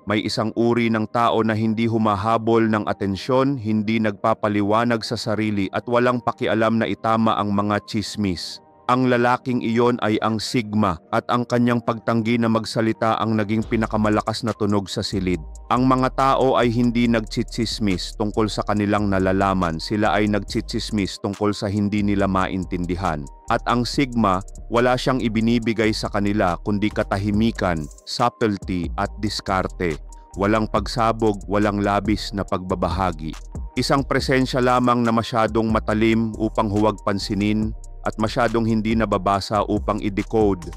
May isang uri ng tao na hindi humahabol ng atensyon, hindi nagpapaliwanag sa sarili at walang pakialam na itama ang mga tsismis. Ang lalaking iyon ay ang Sigma at ang kanyang pagtanggi na magsalita ang naging pinakamalakas na tunog sa silid. Ang mga tao ay hindi nagtsitsismis tungkol sa kanilang nalalaman, sila ay nagtsitsismis tungkol sa hindi nila maintindihan. At ang Sigma, wala siyang ibinibigay sa kanila kundi katahimikan, subtlety at diskarte. Walang pagsabog, walang labis na pagbabahagi. Isang presensya lamang na masyadong matalim upang huwag pansinin at masyadong hindi nababasa upang i-decode.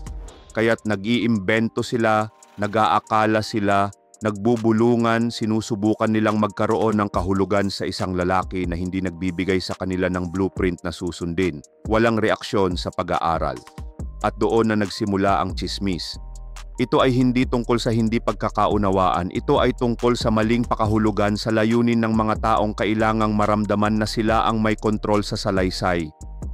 Kaya't nag-iimbento sila, nag-aakala sila, nagbubulungan, sinusubukan nilang magkaroon ng kahulugan sa isang lalaki na hindi nagbibigay sa kanila ng blueprint na susundin. Walang reaksyon sa pag-aaral. At doon na nagsimula ang tsismis. Ito ay hindi tungkol sa hindi pagkakaunawaan, ito ay tungkol sa maling pakahulugan sa layunin ng mga taong kailangang maramdaman na sila ang may kontrol sa salaysay.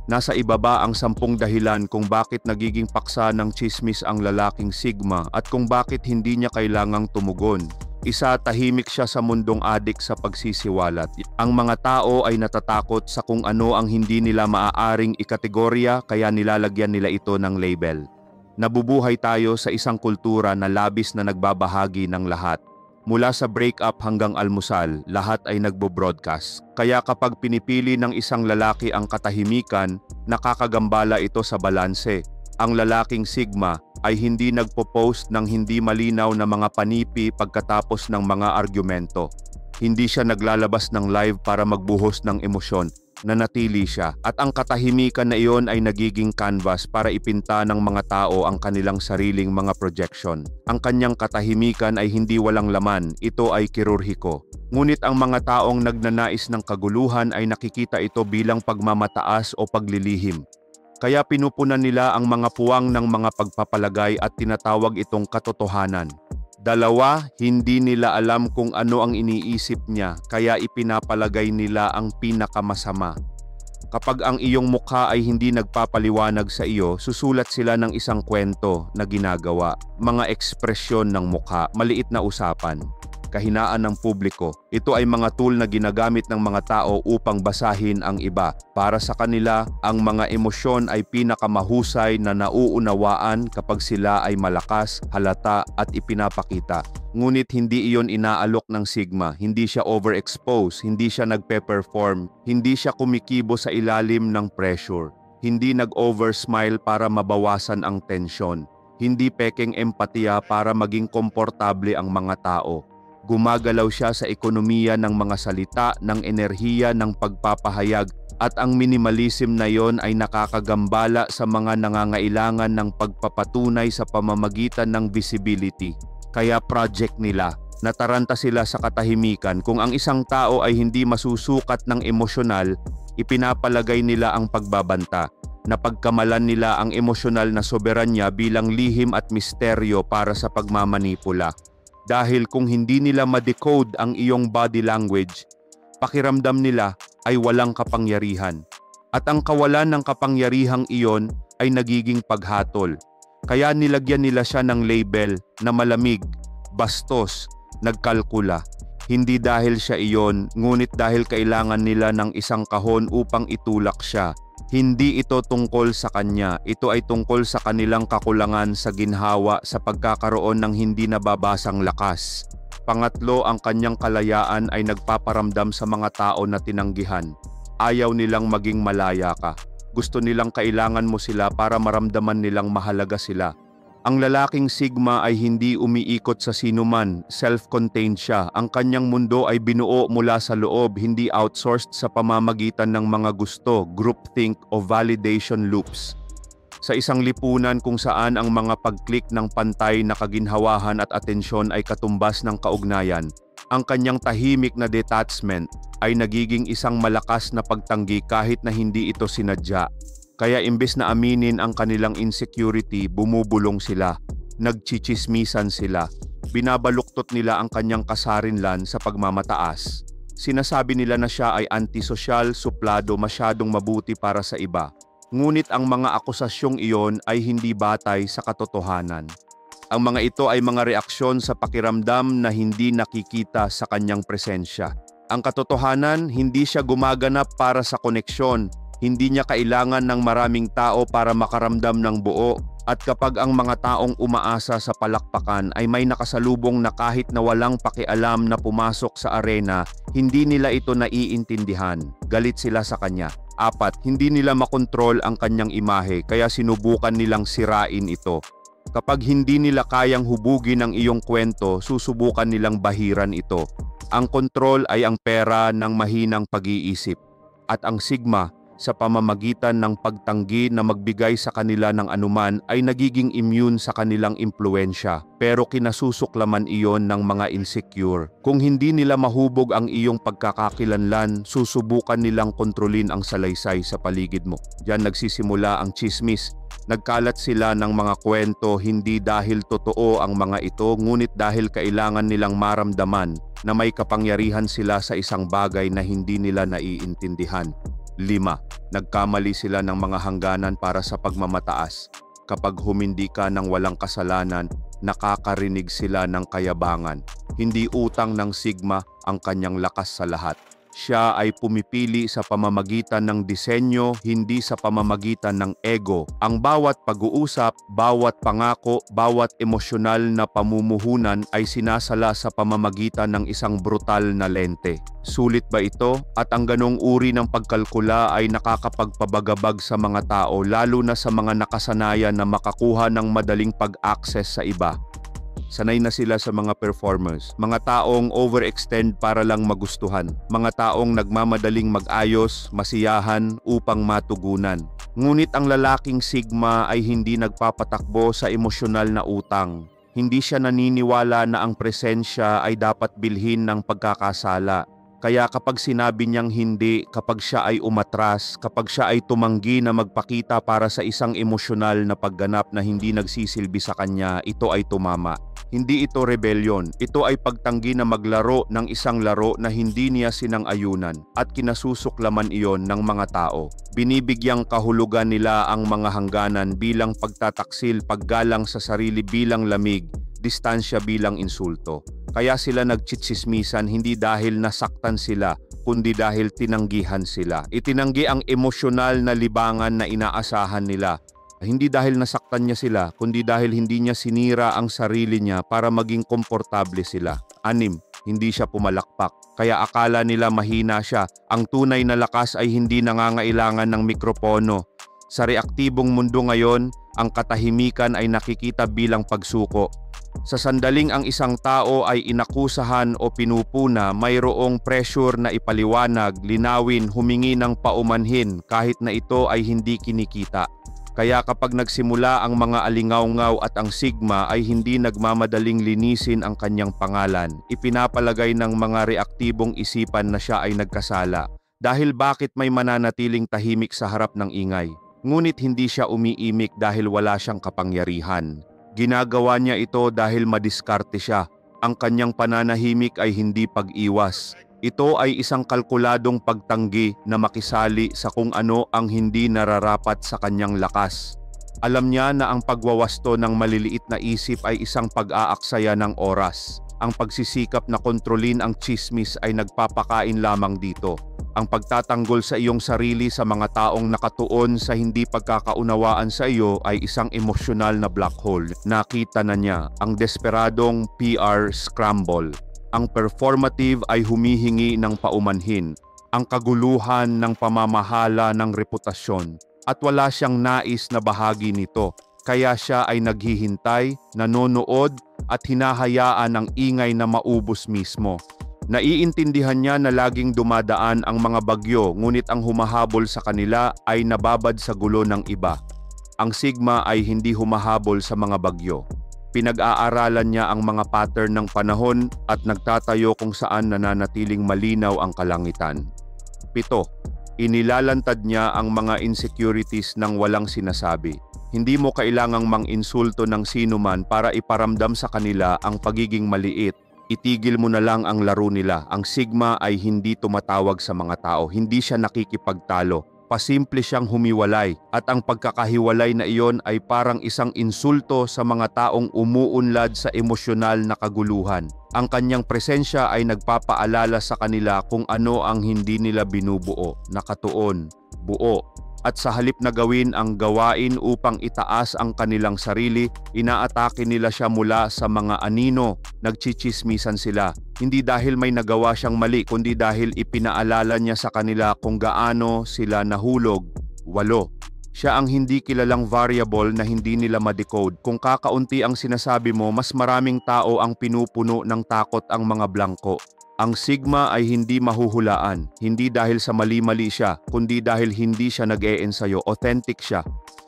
Nasa ibaba ang 10 dahilan kung bakit nagiging paksa ng tsismis ang lalaking Sigma at kung bakit hindi niya kailangang tumugon. Isa, tahimik siya sa mundong adik sa pagsisiwalat. Ang mga tao ay natatakot sa kung ano ang hindi nila maaaring ikategorya kaya nilalagyan nila ito ng label. Nabubuhay tayo sa isang kultura na labis na nagbabahagi ng lahat. Mula sa breakup hanggang almusal, lahat ay nagbo-broadcast. Kaya kapag pinipili ng isang lalaki ang katahimikan, nakakagambala ito sa balanse. Ang lalaking Sigma ay hindi nagpo-post ng hindi malinaw na mga panipi pagkatapos ng mga argumento. Hindi siya naglalabas ng live para magbuhos ng emosyon. Nanatili siya at ang katahimikan na iyon ay nagiging canvas para ipinta ng mga tao ang kanilang sariling mga projection. Ang kanyang katahimikan ay hindi walang laman, ito ay kirurhiko. Ngunit ang mga taong nagnanais ng kaguluhan ay nakikita ito bilang pagmamataas o paglilihim. Kaya pinupunan nila ang mga puwang ng mga pagpapalagay at tinatawag itong katotohanan. Dalawa, hindi nila alam kung ano ang iniisip niya, kaya ipinapalagay nila ang pinakamasama. Kapag ang iyong mukha ay hindi nagpapaliwanag sa iyo, susulat sila ng isang kwento na ginagawa. Mga ekspresyon ng mukha, maliit na usapan, kahinaan ng publiko. Ito ay mga tool na ginagamit ng mga tao upang basahin ang iba. Para sa kanila, ang mga emosyon ay pinakamahusay na nauunawaan kapag sila ay malakas, halata at ipinapakita. Ngunit hindi iyon inaalok ng Sigma, hindi siya overexpose, hindi siya nagpe-perform, hindi siya kumikibo sa ilalim ng pressure, hindi nag-oversmile para mabawasan ang tensyon, hindi pekeng empatiya para maging komportable ang mga tao. Gumagalaw siya sa ekonomiya ng mga salita, ng enerhiya, ng pagpapahayag at ang minimalism na yon ay nakakagambala sa mga nangangailangan ng pagpapatunay sa pamamagitan ng visibility. Kaya project nila, nataranta sila sa katahimikan. Kung ang isang tao ay hindi masusukat ng emosyonal, ipinapalagay nila ang pagbabanta. Napagkamalan nila ang emosyonal na soberanya bilang lihim at misteryo para sa pagmamanipula. Dahil kung hindi nila ma-decode ang iyong body language, pakiramdam nila ay walang kapangyarihan. At ang kawalan ng kapangyarihang iyon ay nagiging paghatol. Kaya nilagyan nila siya ng label na malamig, bastos, nagkalkula. Hindi dahil siya iyon, ngunit dahil kailangan nila ng isang kahon upang itulak siya. Hindi ito tungkol sa kanya, ito ay tungkol sa kanilang kakulangan sa ginhawa sa pagkakaroon ng hindi nababasang lakas. Pangatlo, ang kanyang kalayaan ay nagpaparamdam sa mga tao na tinanggihan. Ayaw nilang maging malaya ka. Gusto nilang kailangan mo sila para maramdaman nilang mahalaga sila. Ang lalaking Sigma ay hindi umiikot sa sinuman, self-contained siya. Ang kanyang mundo ay binuo mula sa loob, hindi outsourced sa pamamagitan ng mga gusto, groupthink o validation loops. Sa isang lipunan kung saan ang mga pag-click ng pantay na kaginhawahan at atensyon ay katumbas ng kaugnayan, ang kanyang tahimik na detachment ay nagiging isang malakas na pagtanggi kahit na hindi ito sinadya. Kaya imbes na aminin ang kanilang insecurity, bumubulong sila, nagchichismisan sila, binabaluktot nila ang kanyang kasarinlan sa pagmamataas. Sinasabi nila na siya ay antisosyal, suplado, masyadong mabuti para sa iba. Ngunit ang mga akusasyong iyon ay hindi batay sa katotohanan. Ang mga ito ay mga reaksyon sa pakiramdam na hindi nakikita sa kanyang presensya. Ang katotohanan, hindi siya gumaganap para sa koneksyon. Hindi niya kailangan ng maraming tao para makaramdam ng buo. At kapag ang mga taong umaasa sa palakpakan ay may nakasalubong na kahit na walang pakialam na pumasok sa arena, hindi nila ito naiintindihan. Galit sila sa kanya. 4, hindi nila makontrol ang kanyang imahe kaya sinubukan nilang sirain ito. Kapag hindi nila kayang hubugin ang iyong kwento, susubukan nilang bahiran ito. Ang kontrol ay ang pera ng mahinang pag-iisip. At ang sigma, sa pamamagitan ng pagtanggi na magbigay sa kanila ng anuman ay nagiging immune sa kanilang impluensya, pero kinasusuklaman iyon ng mga insecure. Kung hindi nila mahubog ang iyong pagkakakilanlan, susubukan nilang kontrolin ang salaysay sa paligid mo. Diyan nagsisimula ang chismis. Nagkalat sila ng mga kwento hindi dahil totoo ang mga ito, ngunit dahil kailangan nilang maramdaman na may kapangyarihan sila sa isang bagay na hindi nila naiintindihan. 5. Nagkamali sila ng mga hangganan para sa pagmamataas. Kapag humindi ka ng walang kasalanan, nakakarinig sila ng kayabangan. Hindi utang ng sigma ang kanyang lakas sa lahat. Siya ay pumipili sa pamamagitan ng disenyo, hindi sa pamamagitan ng ego. Ang bawat pag-uusap, bawat pangako, bawat emosyonal na pamumuhunan ay sinasala sa pamamagitan ng isang brutal na lente. Sulit ba ito? At ang ganong uri ng pagkalkula ay nakakapagpabagabag sa mga tao, lalo na sa mga nakasanayan na makakuha ng madaling pag-access sa iba. Sanay na sila sa mga performers, mga taong overextend para lang magustuhan, mga taong nagmamadaling mag-ayos, masiyahan upang matugunan. Ngunit ang lalaking sigma ay hindi nagpapatakbo sa emosyonal na utang. Hindi siya naniniwala na ang presensya ay dapat bilhin ng pagkakasala. Kaya kapag sinabi niyang hindi, kapag siya ay umatras, kapag siya ay tumanggi na magpakita para sa isang emosyonal na pagganap na hindi nagsisilbi sa kanya, ito ay tumama. Hindi ito rebellion, ito ay pagtanggi na maglaro ng isang laro na hindi niya sinang-ayunan at kinasusuklaman iyon ng mga tao. Binibigyang kahulugan nila ang mga hangganan bilang pagtataksil, paggalang sa sarili bilang lamig, distansya bilang insulto. Kaya sila nagtsitsismisan hindi dahil nasaktan sila, kundi dahil tinanggihan sila. Itinanggi ang emosyonal na libangan na inaasahan nila. Hindi dahil nasaktan niya sila, kundi dahil hindi niya sinira ang sarili niya para maging komportable sila. 6, hindi siya pumalakpak. Kaya akala nila mahina siya. Ang tunay na lakas ay hindi nangangailangan ng mikropono. Sa reaktibong mundo ngayon, ang katahimikan ay nakikita bilang pagsuko. Sa sandaling ang isang tao ay inakusahan o pinupuna, mayroong pressure na ipaliwanag, linawin, humingi ng paumanhin kahit na ito ay hindi kinikita. Kaya kapag nagsimula ang mga alingawngaw at ang sigma ay hindi nagmamadaling linisin ang kanyang pangalan, ipinapalagay ng mga reaktibong isipan na siya ay nagkasala. Dahil bakit may mananatiling tahimik sa harap ng ingay? Ngunit hindi siya umiimik dahil wala siyang kapangyarihan. Ginagawa niya ito dahil madiskarte siya. Ang kanyang pananahimik ay hindi pag-iwas. Ito ay isang kalkuladong pagtanggi na makisali sa kung ano ang hindi nararapat sa kanyang lakas. Alam niya na ang pagwawasto ng maliliit na isip ay isang pag-aaksaya ng oras. Ang pagsisikap na kontrolin ang chismis ay nagpapakain lamang dito. Ang pagtatanggol sa iyong sarili sa mga taong nakatuon sa hindi pagkakaunawaan sa iyo ay isang emosyonal na black hole. Nakita na niya ang desperadong PR scramble. Ang performative ay humihingi ng paumanhin. Ang kaguluhan ng pamamahala ng reputasyon. At wala siyang nais na bahagi nito. Kaya siya ay naghihintay, nanonood at hinahayaan ang ingay na maubos mismo. Naiintindihan niya na laging dumadaan ang mga bagyo, ngunit ang humahabol sa kanila ay nababad sa gulo ng iba. Ang sigma ay hindi humahabol sa mga bagyo. Pinag-aaralan niya ang mga pattern ng panahon at nagtatayo kung saan nananatiling malinaw ang kalangitan. 7. Inilalantad niya ang mga insecurities ng walang sinasabi. Hindi mo kailangang mang-insulto ng sinuman para iparamdam sa kanila ang pagiging maliit. Itigil mo na lang ang laro nila. Ang sigma ay hindi tumatawag sa mga tao. Hindi siya nakikipagtalo. Pasimple siyang humiwalay at ang pagkakahiwalay na iyon ay parang isang insulto sa mga taong umuunlad sa emosyonal na kaguluhan. Ang kanyang presensya ay nagpapaalala sa kanila kung ano ang hindi nila binubuo, nakatuon, buo. At sa halip na gawin ang gawain upang itaas ang kanilang sarili, inaatake nila siya mula sa mga anino, nagchichismisan sila. Hindi dahil may nagawa siyang mali, kundi dahil ipinaalala niya sa kanila kung gaano sila nahulog. 8. Siya ang hindi kilalang variable na hindi nila ma-decode. Kung kakaunti ang sinasabi mo, mas maraming tao ang pinupuno ng takot ang mga blanko. Ang sigma ay hindi mahuhulaan, hindi dahil sa mali-mali siya, kundi dahil hindi siya nag-e-ensayo, authentic siya.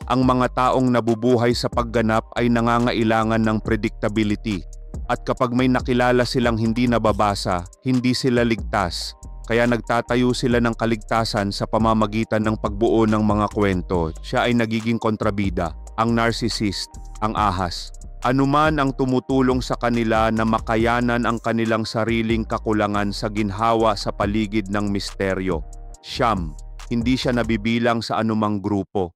Ang mga taong nabubuhay sa pagganap ay nangangailangan ng predictability. At kapag may nakilala silang hindi nababasa, hindi sila ligtas. Kaya nagtatayo sila ng kaligtasan sa pamamagitan ng pagbuo ng mga kwento. Siya ay nagiging kontrabida, ang narcissist, ang ahas. Anuman ang tumutulong sa kanila na makayanan ang kanilang sariling kakulangan sa ginhawa sa paligid ng misteryo. 9. Hindi siya nabibilang sa anumang grupo,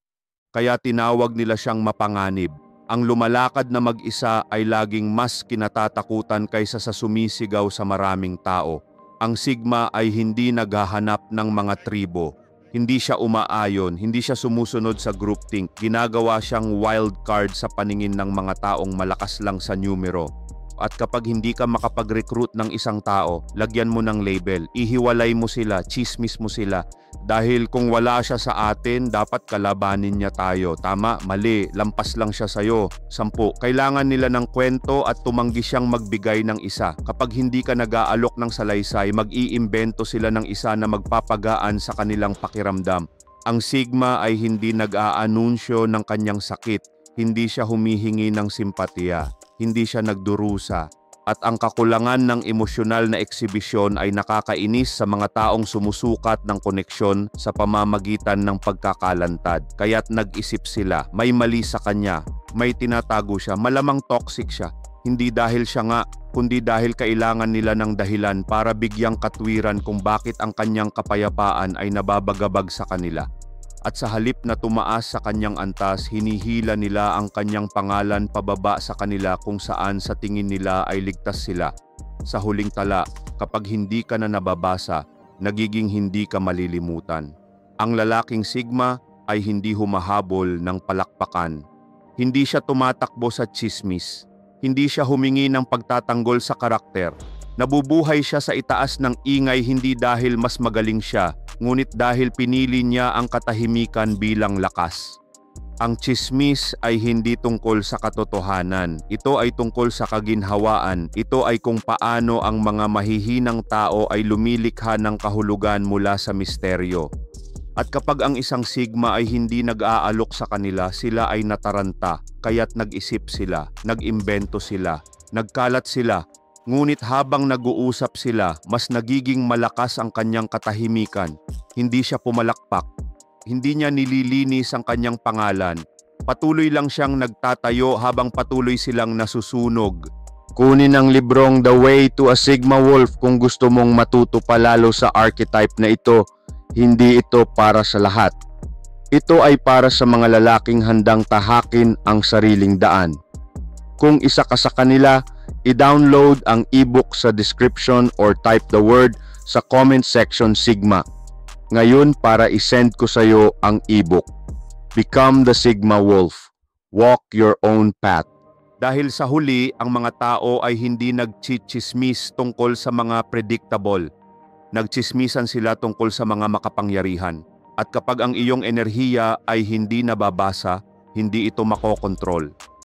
kaya tinawag nila siyang mapanganib. Ang lumalakad na mag-isa ay laging mas kinatatakutan kaysa sa sumisigaw sa maraming tao. Ang sigma ay hindi naghahanap ng mga tribo. Hindi siya umaayon, hindi siya sumusunod sa groupthink. Ginagawa siyang wild card sa paningin ng mga taong malakas lang sa numero. At kapag hindi ka makapag-recruit ng isang tao, lagyan mo ng label. Ihiwalay mo sila, chismis mo sila. Dahil kung wala siya sa atin, dapat kalabanin niya tayo. Tama, mali, lampas lang siya sa'yo. 10. Kailangan nila ng kwento at tumanggi siyang magbigay ng isa. Kapag hindi ka nag-aalok ng salaysay, mag-iimbento sila ng isa na magpapagaan sa kanilang pakiramdam. Ang sigma ay hindi nag-aanunsyo ng kanyang sakit. Hindi siya humihingi ng simpatiya. Hindi siya nagdurusa. At ang kakulangan ng emosyonal na eksibisyon ay nakakainis sa mga taong sumusukat ng koneksyon sa pamamagitan ng pagkakalantad. Kaya't nag-isip sila, may mali sa kanya, may tinatago siya, malamang toxic siya. Hindi dahil siya nga, kundi dahil kailangan nila ng dahilan para bigyang katwiran kung bakit ang kanyang kapayapaan ay nababagabag sa kanila. At sa halip na tumaas sa kanyang antas, hinihila nila ang kanyang pangalan pababa sa kanila kung saan sa tingin nila ay ligtas sila. Sa huling tala, kapag hindi ka na nababasa, nagiging hindi ka malilimutan. Ang lalaking sigma ay hindi humahabol ng palakpakan. Hindi siya tumatakbo sa tsismis. Hindi siya humingi ng pagtatanggol sa karakter. Nabubuhay siya sa itaas ng ingay hindi dahil mas magaling siya, ngunit dahil pinili niya ang katahimikan bilang lakas. Ang tsismis ay hindi tungkol sa katotohanan. Ito ay tungkol sa kaginhawaan. Ito ay kung paano ang mga mahihinang tao ay lumilikha ng kahulugan mula sa misteryo. At kapag ang isang sigma ay hindi nag-aalok sa kanila, sila ay nataranta, kaya't nag-isip sila, nag-imbento sila, nagkalat sila. Ngunit habang nag-uusap sila, mas nagiging malakas ang kanyang katahimikan. Hindi siya pumalakpak. Hindi niya nililinis ang kanyang pangalan. Patuloy lang siyang nagtatayo habang patuloy silang nasusunog. Kunin ang librong The Way to a Sigma Wolf kung gusto mong matuto palalo sa archetype na ito. Hindi ito para sa lahat. Ito ay para sa mga lalaking handang tahakin ang sariling daan. Kung isa ka sa kanila, i-download ang ebook sa description or type the word sa comment section Sigma. Ngayon para isend ko sa iyo ang ebook. Become the Sigma Wolf. Walk your own path. Dahil sa huli, ang mga tao ay hindi nagchichismis tungkol sa mga predictable. Nagchismisan sila tungkol sa mga makapangyarihan. At kapag ang iyong enerhiya ay hindi nababasa, hindi ito makokontrol.